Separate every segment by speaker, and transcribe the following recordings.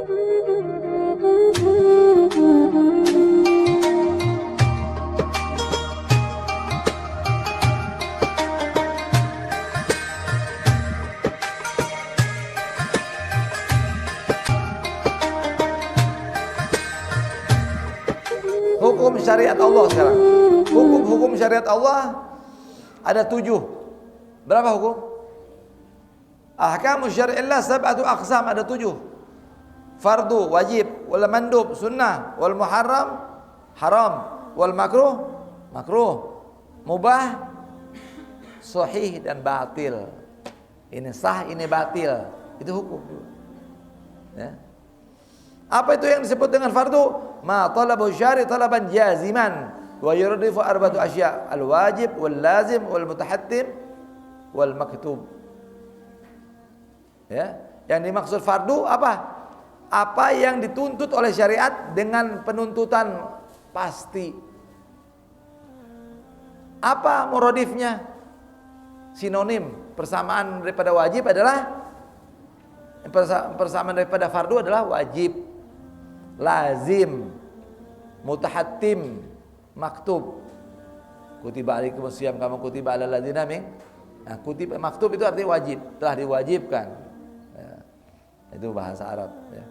Speaker 1: Hukum syariat Allah sekarang. Hukum syariat Allah ada 7. Berapa hukum? Ahkamu syari'illah sab'atu aqsam, ada 7. Fardu, wajib, wal mandub, sunnah, wal muharram, haram, wal makruh, makruh, mubah, sahih dan batil. Ini sah, ini batil. Itu hukum. Ya. Apa itu yang disebut dengan fardu? Ma talabu syari' talaban jaziman wa yurdifu arba'atu asya' al-wajib wal lazim wal mutahattim wal maktub. Ya, yang dimaksud fardu apa? Apa yang dituntut oleh syariat dengan penuntutan pasti. Apa muradifnya? Sinonim, persamaan daripada wajib adalah persamaan daripada fardu adalah wajib, lazim, mutahattim, maktub. Kutiba alaikumus syiyam kama kutiba alal ladzina min. Nah, kutiba maktub itu artinya wajib, telah diwajibkan. Ya. Itu bahasa Arab ya.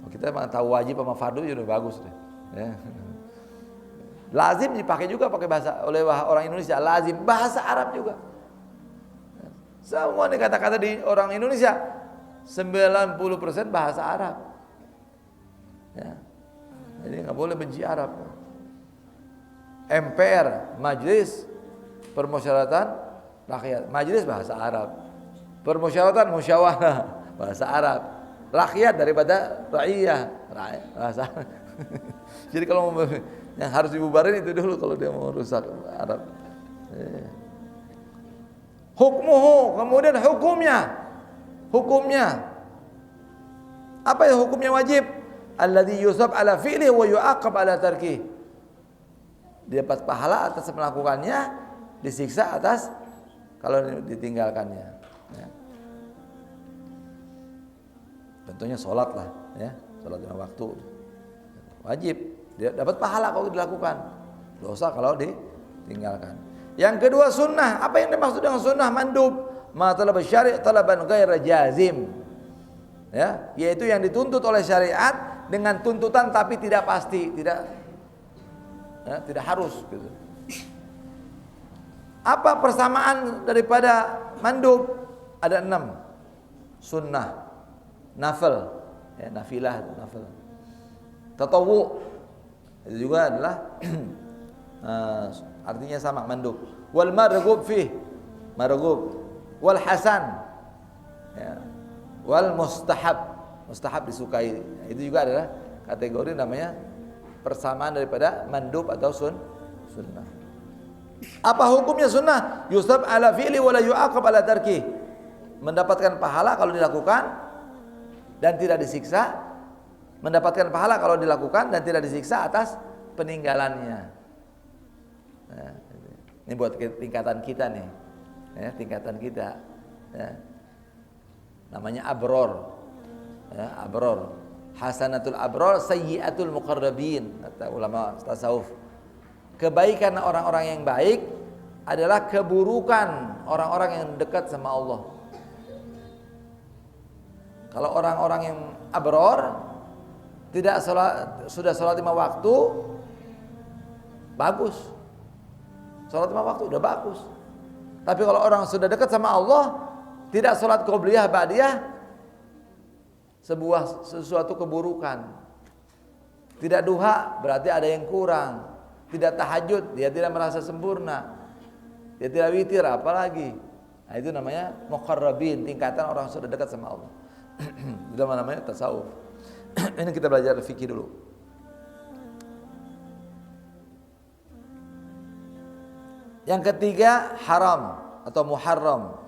Speaker 1: Kita memang tahu wajib sama fardu sudah bagus deh. Ya. Lazim dipakai juga pakai bahasa oleh orang Indonesia, lazim bahasa Arab juga. Semua nih kata-kata di orang Indonesia 90% bahasa Arab. Ya. Jadi nggak boleh benci Arab. MPR, Majelis Permusyawaratan Rakyat, Majelis bahasa Arab. Permusyawaratan, musyawarah bahasa Arab. Rakyat daripada ra'iyah, bahasa Arab. Jadi kalau yang harus dibubarin itu dulu kalau dia mau rusak Arab. Hukmuhu, kemudian hukumnya. Apa ya hukumnya wajib? Alladzi yusab ala fi'li wa yu'aqab ala tarki. Dia dapat pahala atas melakukannya, disiksa atas kalau ditinggalkannya. Ya. Contohnya sholat lah, ya, sholat lima waktu, wajib. Dia dapat pahala kalau dilakukan, dosa kalau ditinggalkan. Yang kedua sunnah. Apa yang dimaksud dengan sunnah? Mandub, ma talab syari' talaban ghaira jazim. Ya, yaitu yang dituntut oleh syariat dengan tuntutan tapi tidak pasti, tidak harus gitu. Apa persamaan daripada mandub? Ada 6. Sunnah, nafil, ya, nafilah, nafil. Tatawwu itu juga adalah artinya sama, mandub. Wal marghub fih, marghub. Wal hasan, ya. Wal mustahab, mustahab disukai. Itu juga adalah kategori namanya persamaan daripada mandub atau sunnah. Apa hukumnya sunnah? Yusab ala fi'li wa la yu'aqab ala tarki. Mendapatkan pahala kalau dilakukan dan tidak disiksa. Mendapatkan pahala kalau dilakukan dan tidak disiksa atas peninggalannya. Nah, ini buat tingkatan kita nih, ya, tingkatan kita. Ya. Namanya abror, ya, abror. Hasanatul abror, sayyiatul muqarrabin, kata ulama tasawuf. Kebaikan orang-orang yang baik adalah keburukan orang-orang yang dekat sama Allah. Kalau orang-orang yang abror tidak sholat, sudah sholat 5 waktu, bagus. Sholat 5 waktu udah bagus. Tapi kalau orang sudah dekat sama Allah, tidak sholat qobliyah ba'diyah, sesuatu keburukan. Tidak duha berarti ada yang kurang. Tidak tahajud, dia tidak merasa sempurna. Dia tidak witir, apalagi. Nah, itu namanya muqarrabin, tingkatan orang sudah dekat sama Allah. Itu namanya tasawuf. Ini kita belajar fikih dulu. Yang ketiga haram atau muharram.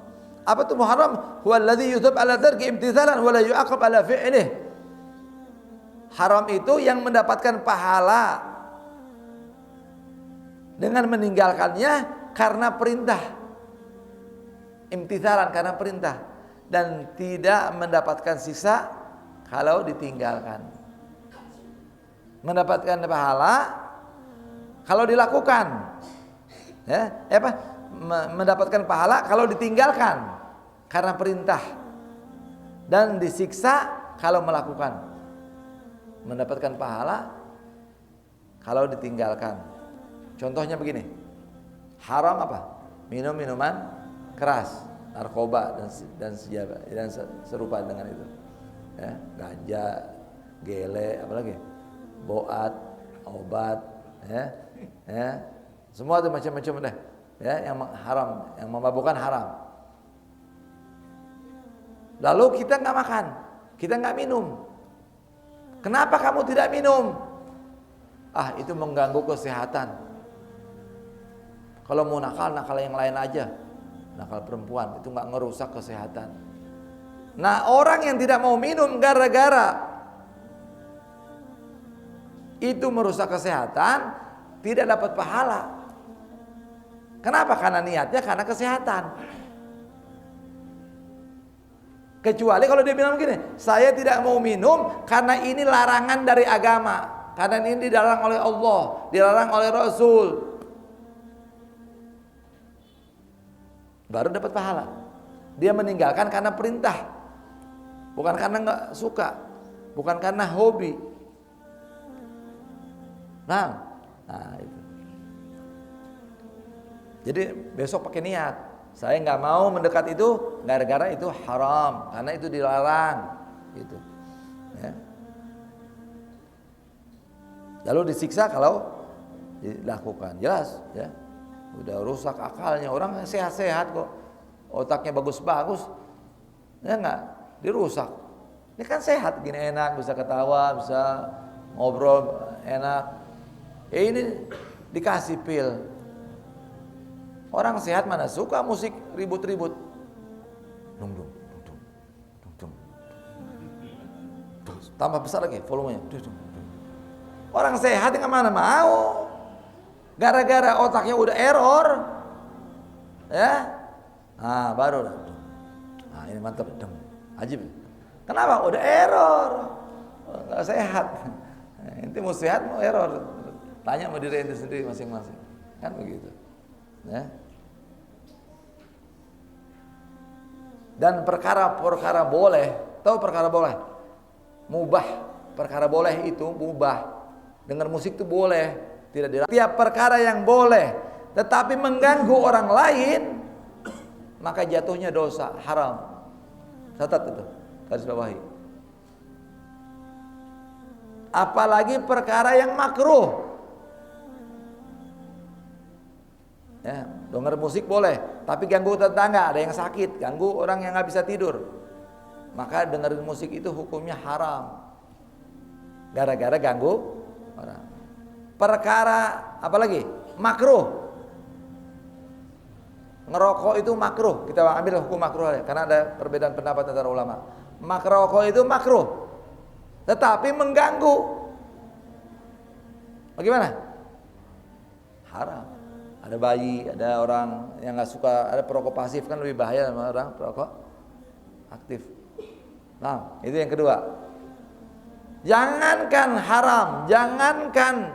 Speaker 1: Apa itu muharram? Huwa alladhi yusab ala tarki imtithalan wa la yu'aqab ala fi'lih. Haram itu yang mendapatkan pahala dengan meninggalkannya karena perintah. Imtithalan karena perintah dan tidak mendapatkan sisa kalau ditinggalkan. Mendapatkan pahala kalau dilakukan. Ya, mendapatkan pahala kalau ditinggalkan karena perintah, dan disiksa kalau melakukan. Mendapatkan pahala kalau ditinggalkan. Contohnya begini. Haram apa? Minum minuman keras, narkoba dan serupa dengan itu. Ya, ganja, gele, apalagi boat, obat, ya, semua itu macam-macam deh, ya, yang haram, yang memabukkan haram. Lalu kita nggak makan, kita nggak minum. Kenapa kamu tidak minum? Itu mengganggu kesehatan. Kalau mau nakal yang lain aja, nakal perempuan itu nggak ngerusak kesehatan. Nah, orang yang tidak mau minum gara-gara itu merusak kesehatan, tidak dapat pahala. Kenapa? Karena niatnya karena kesehatan. Kecuali kalau dia bilang begini, saya tidak mau minum karena ini larangan dari agama, karena ini dilarang oleh Allah, dilarang oleh Rasul, baru dapat pahala. Dia meninggalkan karena perintah, bukan karena nggak suka, bukan karena hobi. Nah itu. Jadi besok pakai niat, saya nggak mau mendekat itu gara-gara itu haram, karena itu dilarang, gitu. Ya. Lalu disiksa kalau dilakukan, jelas, ya. Udah rusak akalnya, orang sehat-sehat kok, otaknya bagus-bagus, ya nggak, dirusak. Ini kan sehat, gini enak, bisa ketawa, bisa ngobrol enak. Ini dikasih pil. Orang sehat mana suka musik ribut-ribut. Dung dung dung dung dung. Tambah besar lagi volumenya. Orang sehat yang mana mau? Gara-gara otaknya udah error, ya. Nah, baru dah. Nah, ini mantap, ajib. Kenapa? Udah error, nggak sehat. Inti mau sehat mau error. Tanya sama diri ente sendiri masing-masing, kan begitu. Ya. Dan perkara boleh, tahu perkara boleh, mubah, perkara boleh itu mubah. Dengar musik itu boleh, tidak dilarang. Tiap perkara yang boleh, tetapi mengganggu orang lain, maka jatuhnya dosa, haram. Catat itu, garis bawahi. Apalagi perkara yang makruh. Ya, dengar musik boleh, tapi ganggu tetangga, ada yang sakit, ganggu orang yang nggak bisa tidur, maka dengerin musik itu hukumnya haram, gara-gara ganggu orang. Perkara apalagi makruh, ngerokok itu makruh, kita ambil hukum makruh ya, karena ada perbedaan pendapat antara ulama. Ngerokok itu makruh, tetapi mengganggu, bagaimana? Haram. Ada bayi, ada orang yang nggak suka, ada perokok pasif kan lebih bahaya sama orang perokok aktif. Nah, itu yang kedua. Jangankan haram, jangankan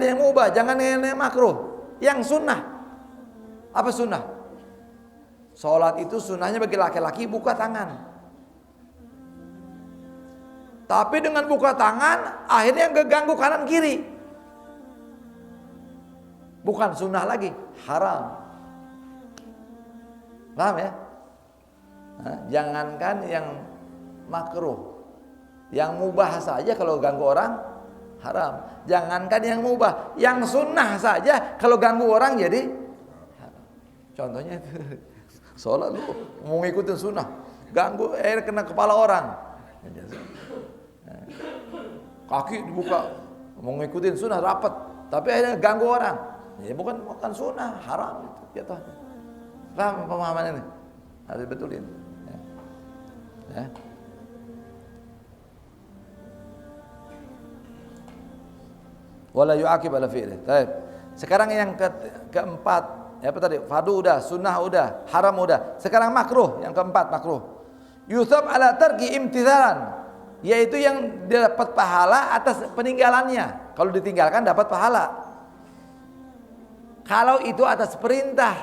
Speaker 1: yang mubah, jangankan yang makruh, yang sunnah. Apa sunnah? Sholat itu sunnahnya bagi laki-laki buka tangan. Tapi dengan buka tangan, akhirnya keganggu kanan kiri. Bukan sunnah lagi, haram. Paham ya? Nah, jangankan yang makruh, yang mubah saja kalau ganggu orang haram. Jangankan yang mubah, yang sunnah saja kalau ganggu orang jadi haram. Contohnya itu, sholat lu mau ngikutin sunnah, ganggu kena kepala orang. Kaki dibuka, mau ngikutin sunnah rapat, tapi akhirnya ganggu orang. Ya bukan sunnah, haram itu jatuhnya. Paham pemahaman ini? Harus betulin. Ya. Wala yu'aqib ala fi'li. Baik. Sekarang yang keempat, apa tadi? Fardu udah, sunnah udah, haram udah. Sekarang makruh, yang keempat makruh. Yusab ala tarki imtithalan, yaitu yang dapat pahala atas peninggalannya. Kalau ditinggalkan dapat pahala. Kalau itu atas perintah,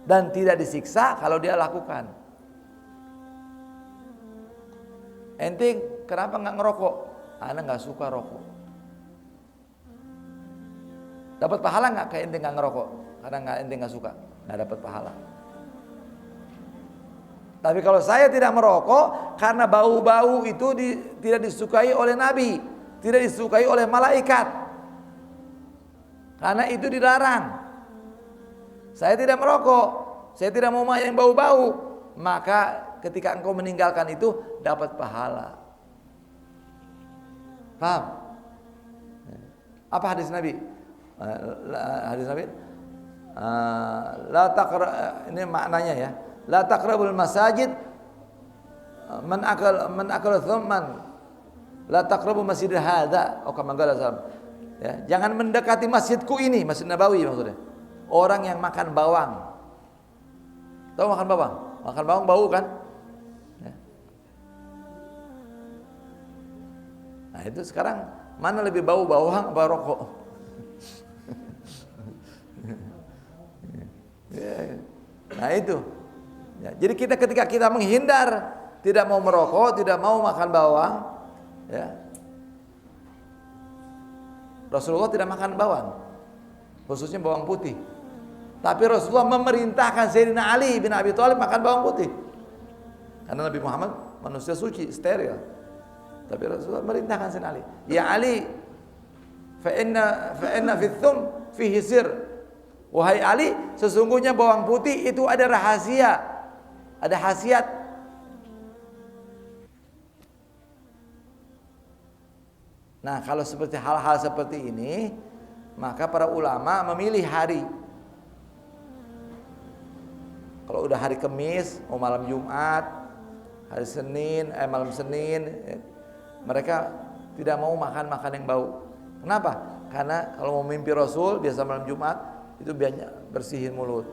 Speaker 1: dan tidak disiksa kalau dia lakukan. Ente kenapa nggak ngerokok? Ana nggak suka rokok. Dapat pahala nggak kayak ente nggak ngerokok? Karena ente nggak suka, nggak dapat pahala. Tapi kalau saya tidak merokok karena bau-bau itu tidak disukai oleh Nabi, tidak disukai oleh malaikat, karena itu dilarang. Saya tidak merokok, saya tidak mau yang bau-bau, maka ketika engkau meninggalkan itu dapat pahala. Paham? Apa hadis Nabi? Hadis Nabi, ini maknanya ya. La taqrabul masajid man akal thumman la taqrabu masjid hadza atau kama qala sallallahu. Ya, jangan mendekati masjidku ini, Masjid Nabawi maksudnya. Orang yang makan bawang. Tahu makan bawang? Makan bawang bau kan? Ya. Nah, itu sekarang mana lebih bau, bawang apa rokok? Ya. Nah, itu. Ya, jadi ketika kita menghindar, tidak mau merokok, tidak mau makan bawang, ya. Rasulullah tidak makan bawang, khususnya bawang putih. Tapi Rasulullah memerintahkan Sayyidina Ali bin Abi Thalib makan bawang putih. Karena Nabi Muhammad manusia suci, steril. Tapi Rasulullah merintahkan Sayyidina Ali, ya Ali, fa inna fi thum fihi sir. Wahai Ali, sesungguhnya bawang putih itu ada rahasia. Ada khasiat. Nah, kalau seperti hal-hal seperti ini, maka para ulama memilih hari. Kalau udah hari Kamis, mau malam Jumat, hari Senin, malam Senin, mereka tidak mau makan yang bau. Kenapa? Karena kalau mau mimpi Rasul biasa malam Jumat itu biasanya bersihin mulut.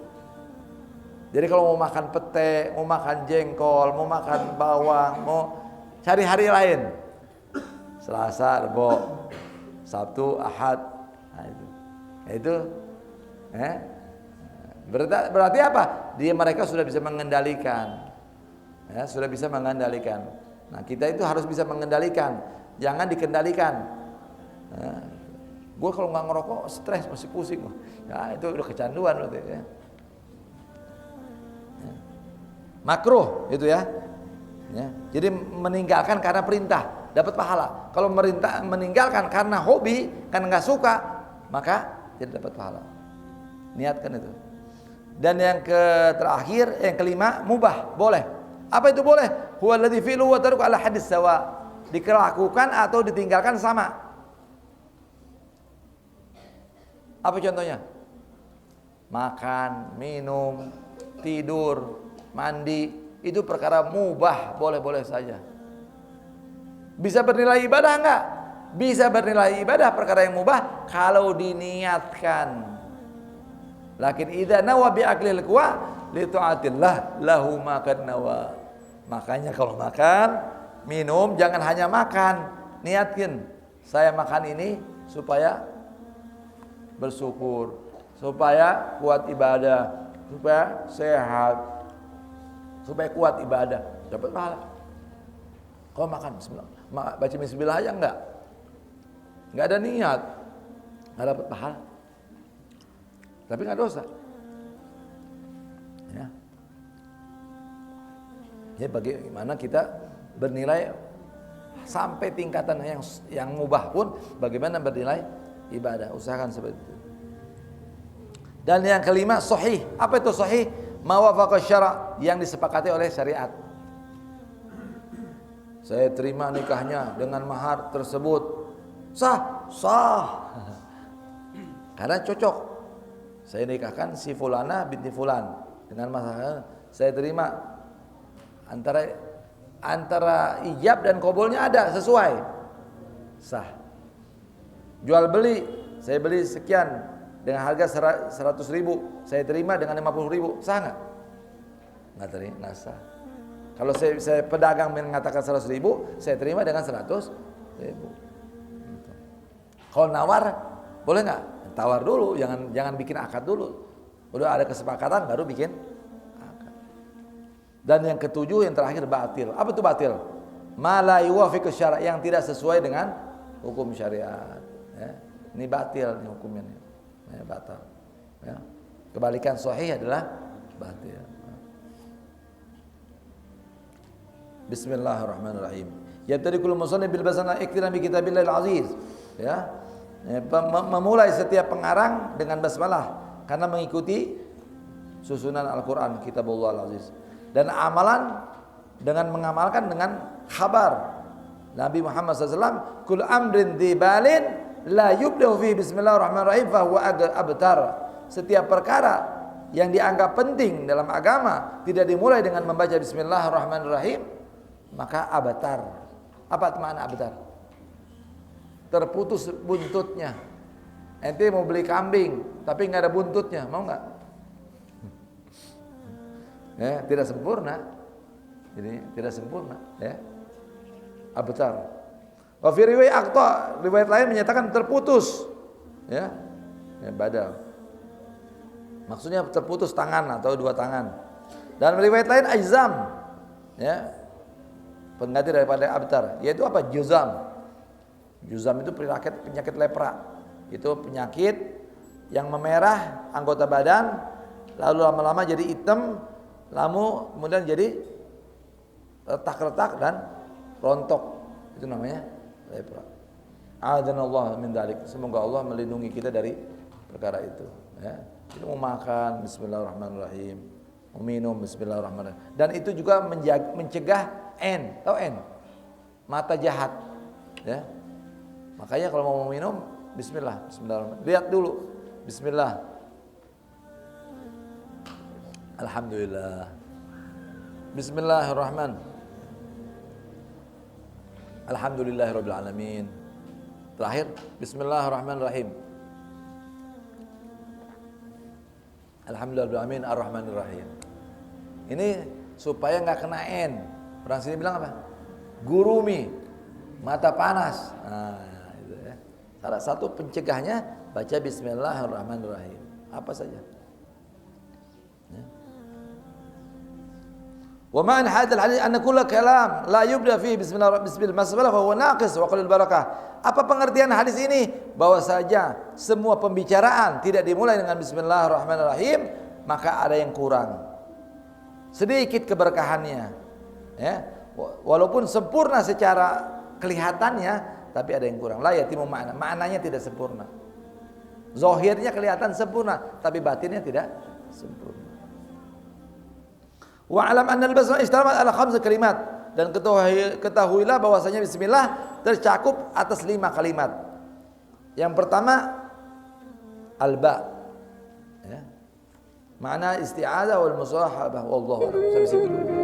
Speaker 1: Jadi kalau mau makan pete, mau makan jengkol, mau makan bawang, mau cari hari lain. Selasa, Rebo, Sabtu, Ahad. Nah, itu. Berarti apa? Mereka sudah bisa mengendalikan. Ya, sudah bisa mengendalikan. Nah, kita itu harus bisa mengendalikan. Jangan dikendalikan. Ya. Gue kalau nggak ngerokok stres, masih pusing. Ya, itu udah kecanduan berarti ya. Makruh itu ya. Jadi meninggalkan karena perintah dapat pahala. Kalau meninggalkan karena hobi, karena nggak suka, maka tidak dapat pahala. Niatkan itu. Dan yang terakhir, yang kelima, mubah, boleh. Apa itu boleh? Huwa alladzi fi'lu wa tarku ala hadis sawa. Dilakukan atau ditinggalkan sama. Apa contohnya? Makan, minum, tidur, mandi, itu perkara mubah, boleh-boleh saja. Bisa bernilai ibadah enggak? Bisa bernilai ibadah perkara yang mubah kalau diniatkan. Lakin idza nawa bi aklil quwa li taatillah lahu ma kad nawa. Makanya kalau makan, minum jangan hanya makan, niatkan saya makan ini supaya bersyukur, supaya kuat ibadah, supaya sehat, supaya kuat ibadah, dapat pahala. Kau makan bismillah, baca bismillah aja enggak ada niat, enggak dapat pahala, tapi enggak dosa. Ya, bagaimana kita bernilai sampai tingkatan yang mubah pun, bagaimana bernilai ibadah, usahakan seperti itu. Dan yang kelima, sahih. Apa itu sahih? Ma wafaqa syara', yang disepakati oleh syariat. Saya terima nikahnya dengan mahar tersebut. Sah. Karena cocok. Saya nikahkan si fulana binti fulan dengan mahar. Saya terima antara ijab dan qabulnya ada, sesuai. Sah. Jual beli, saya beli sekian dengan harga 100.000, saya terima dengan 50.000, sah nggak? Nggak terima, nggak sah. Kalau saya pedagang mengatakan 100.000, saya terima dengan 100.000. Kalau nawar, boleh nggak? Tawar dulu, jangan bikin akad dulu. Udah ada kesepakatan baru bikin akad. Dan yang ketujuh, yang terakhir batil. Apa itu batil? Ma la yuwafiqu syara', yang tidak sesuai dengan hukum syariat. Ya. Ini batil nih hukumnya nih. Ya, batal. Ya. Kebalikan sahih adalah batil. Bismillahirrahmanirrahim. Yabtadi'ul musannif bil basana iktiran bi kitabil aziz. Ya. Memulai setiap pengarang dengan basmalah karena mengikuti susunan Al-Qur'an kitabullah al-aziz. Dan amalan dengan mengamalkan dengan khabar Nabi Muhammad SAW, kul amrin dzibalin la yubda'u fi bismillahirrahmanirrahim fa huwa abtar. Setiap perkara yang dianggap penting dalam agama tidak dimulai dengan membaca bismillahirrahmanirrahim, maka abtar. Apa makna abtar? Terputus buntutnya. Ente mau beli kambing tapi nggak ada buntutnya, mau nggak? Ya, tidak sempurna. Jadi tidak sempurna, ya. Abtar. Wa fi riwayat lain menyatakan terputus, ya. Ya, badal. Maksudnya terputus tangan atau dua tangan. Dan riwayat lain ajzam, ya. Pengganti daripada abtar, yaitu apa? Juzam. Juzam itu penyakit lepra. Itu penyakit yang memerah anggota badan, lalu lama-lama jadi hitam, lalu kemudian jadi retak-retak dan rontok. Itu namanya lepra. A'adzanallahu min dzalik. Semoga Allah melindungi kita dari perkara itu, ya. Kita mau makan bismillahirrahmanirrahim, mau minum bismillahirrahmanirrahim. Dan itu juga mencegah tahu mata jahat, ya. Makanya kalau mau minum bismillahirrahmanirrahim. Lihat dulu. Bismillah. Alhamdulillah. Bismillahirrahmanirrahim. Alhamdulillahirabbil alamin. Terakhir bismillahirrahmanirrahim. Alhamdulillahirabbil alamin arrahmanirrahim. Ini supaya enggak kena N. Orang sini bilang apa? Gurumi, mata panas. Nah, itu ya. Salah satu pencegahnya baca bismillahirrahmanirrahim. Apa saja. Ya. Wa ma'an hadzal hadits anna kull kalam la yubda fihi bismillah fa huwa naqis wa qalil barakah. Apa pengertian hadis ini? Bahwa saja semua pembicaraan tidak dimulai dengan bismillahirrahmanirrahim, maka ada yang kurang. Sedikit keberkahannya. Ya. Walaupun sempurna secara kelihatannya, tapi ada yang kurang. La yatimu makna. Maknanya tidak sempurna. Zahirnya kelihatan sempurna, tapi batinnya tidak sempurna. Wa alam anna al-basmalah istamalat ala 5 kalimat, dan ketahuilah bahwasanya bismillah tercakup atas 5 kalimat. Yang pertama al-ba, ya. Makna isti'adzah wal musahabah wallahu a'lam. Sampai situ dulu. Ya.